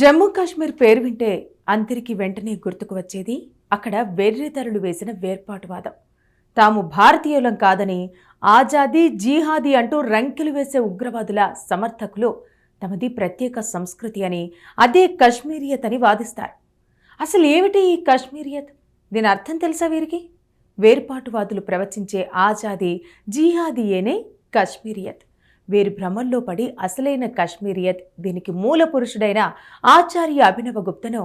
జమ్మూ కాశ్మీర్ పేరు వింటే అందరికీ వెంటనే గుర్తుకు వచ్చేది అక్కడ వెర్రితరులు వేసిన వేర్పాటువాదం. తాము భారతీయులం కాదని, ఆజాదీ జిహాదీ అంటూ రంకెలు వేసే ఉగ్రవాదుల సమర్థకులు తమది ప్రత్యేక సంస్కృతి అని, అదే కశ్మీరియత్ అని వాదిస్తారు. అసలు ఏమిటి ఈ కశ్మీరియత్? దీని అర్థం తెలుసా వీరికి? వేర్పాటువాదులు ప్రవచించే ఆజాదీ జిహాదీయేనే కశ్మీరియత్. వీరి భ్రమంలో పడి అసలైన కశ్మీరియత్, దీనికి మూల పురుషుడైన ఆచార్య అభినవ గుప్తను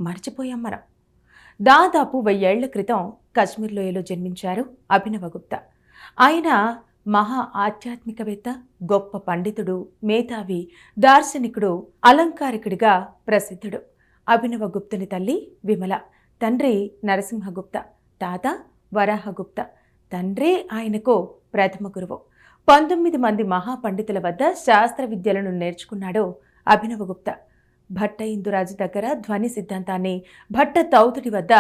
మర్చిపోయాం మనం. దాదాపు 1000 ఏళ్ల క్రితం కశ్మీర్ లోయలో జన్మించారు అభినవ గుప్త. ఆయన మహా ఆధ్యాత్మికవేత్త, గొప్ప పండితుడు, మేధావి, దార్శనికుడు, అలంకారికుడిగా ప్రసిద్ధుడు. అభినవ గుప్తుని తల్లి విమల, తండ్రి నరసింహగుప్త, తాత వరాహగుప్త. తండ్రే ఆయనకు ప్రథమ గురువు. 19 మంది మహాపండితుల వద్ద శాస్త్ర విద్యలను నేర్చుకున్నాడు అభినవగుప్త. భట్ట ఇందురాజు దగ్గర ధ్వని సిద్ధాంతాన్ని, భట్ట తౌతుడి వద్ద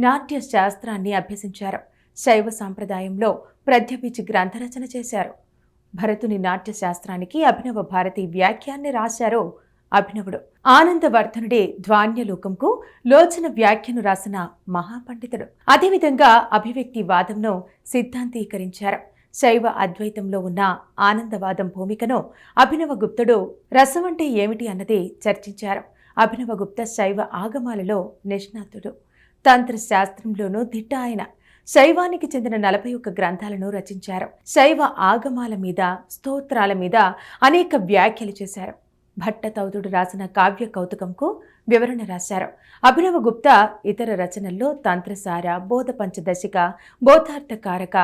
నాట్య శాస్త్రాన్ని అభ్యసించారు. శైవ సాంప్రదాయంలో ప్రత్యపించి గ్రంథరచన చేశారు. భరతుని నాట్య శాస్త్రానికి అభినవ భారతి వ్యాఖ్యాన్ని రాశారు అభినవుడు. ఆనందవర్ధనుడే ధ్వాన్యలోకంకు లోచన వ్యాఖ్యను రాసిన మహాపండితుడు. అదేవిధంగా అభివ్యక్తి వాదంను సిద్ధాంతీకరించారు. శైవ అద్వైతంలో ఉన్న ఆనందవాదం భూమికను అభినవగుప్తుడు రసం అంటే ఏమిటి అన్నది చర్చించారు. అభినవగుప్త శైవ ఆగమాలలో నిష్ణాతుడు, తంత్రశాస్త్రంలోనూ దిట్ట. ఆయన శైవానికి చెందిన 41 గ్రంథాలను రచించారు. శైవ ఆగమాల మీద, స్తోత్రాల మీద అనేక వ్యాఖ్యలు చేశారు. భట్ట తౌతుడు రాసిన కావ్య కౌతుకంకు వివరణ రాశారు. అభినవగుప్త ఇతర రచనల్లో తంత్రసార, బోధ పంచదశిక, బోధార్థకారక,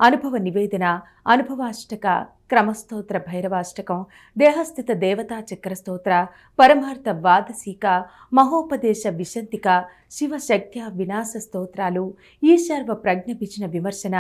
అనుభవ నివేదన, అనుభవాష్టక, క్రమస్తోత్ర భైరవాష్టకం, దేహస్థిత దేవతా చక్రస్తోత్ర, పరమార్థ వాదసీక, మహోపదేశ విశంతిక, శివశక్త్యా వినాశ స్తోత్రాలు, ఈశార్వ ప్రజ్ఞపిచిన విమర్శన,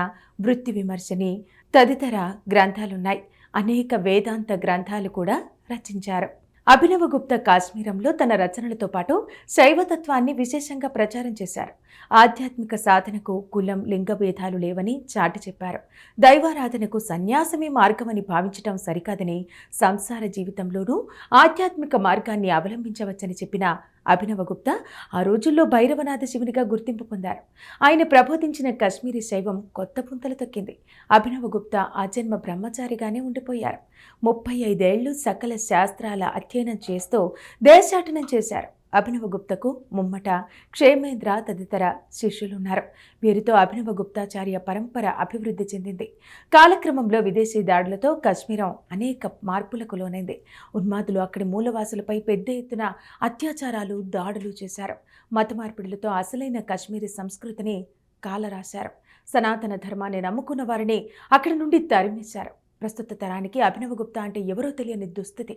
వృత్తి విమర్శని తదితర గ్రంథాలున్నాయి. అనేక వేదాంత గ్రంథాలు కూడా రచించారు. అభినవగుప్త కాశ్మీరంలో తన రచనలతో పాటు శైవతత్వాన్ని విశేషంగా ప్రచారం చేశారు. ఆధ్యాత్మిక సాధనకు కులం, లింగభేదాలు లేవని చాటి చెప్పారు. దైవారాధనకు సన్యాసమే మార్గమని భావించటం సరికాదని, సంసార జీవితంలోనూ ఆధ్యాత్మిక మార్గాన్ని అవలంబించవచ్చని చెప్పిన అభినవగుప్త ఆ రోజుల్లో భైరవనాథ శివునిగా గుర్తింపు పొందారు. ఆయన ప్రబోధించిన కశ్మీరీ శైవం కొత్త పుంతలు తొక్కింది. అభినవగుప్త ఆజన్మ బ్రహ్మచారిగానే ఉండిపోయారు. 35 ఏళ్లు సకల శాస్త్రాల అధ్యయనం చేస్తూ దేశాటనం చేశారు. అభినవగుప్తకు ముమ్మట, క్షేమేంద్ర తదితర శిష్యులున్నారు. వీరితో అభినవగుప్తాచార్య పరంపర అభివృద్ధి చెందింది. కాలక్రమంలో విదేశీ దాడులతో కశ్మీరం అనేక మార్పులకు లోనైంది. ఉన్మాదులు అక్కడి మూలవాసులపై పెద్ద ఎత్తున అత్యాచారాలు, దాడులు చేశారు. మత మార్పిడులతో అసలైన కశ్మీరీ సంస్కృతిని కాలరాశారు. సనాతన ధర్మాన్ని నమ్ముకున్న వారిని అక్కడి నుండి తరిమేశారు. ప్రస్తుత తరానికి అభినవగుప్త అంటే ఎవరో తెలియని దుస్థితి.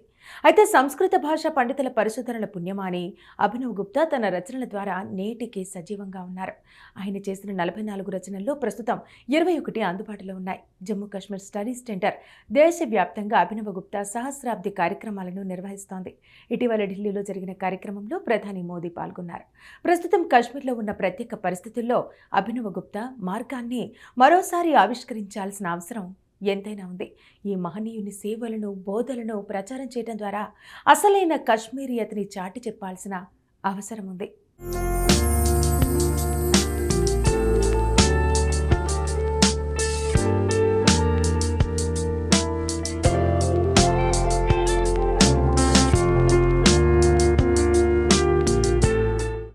అయితే సంస్కృత భాష పండితుల పరిశోధనల పుణ్యమాని అభినవగుప్త తన రచనల ద్వారా నేటికి సజీవంగా ఉన్నారు. ఆయన చేసిన 44 రచనల్లో ప్రస్తుతం 21 అందుబాటులో ఉన్నాయి. జమ్మూ కాశ్మీర్ స్టడీస్ సెంటర్ దేశవ్యాప్తంగా అభినవగుప్త సహస్రాబ్ది కార్యక్రమాలను నిర్వహిస్తోంది. ఇటీవల ఢిల్లీలో జరిగిన కార్యక్రమంలో ప్రధాని మోదీ పాల్గొన్నారు. ప్రస్తుతం కాశ్మీర్లో ఉన్న ప్రత్యేక పరిస్థితుల్లో అభినవగుప్త మార్గాన్ని మరోసారి ఆవిష్కరించాల్సిన అవసరం ఎంతైనా ఉంది. ఈ మహనీయుని సేవలను, బోధలను ప్రచారం చేయడం ద్వారా అసలైన కశ్మీరియతని చాటి చెప్పాల్సిన అవసరం ఉంది.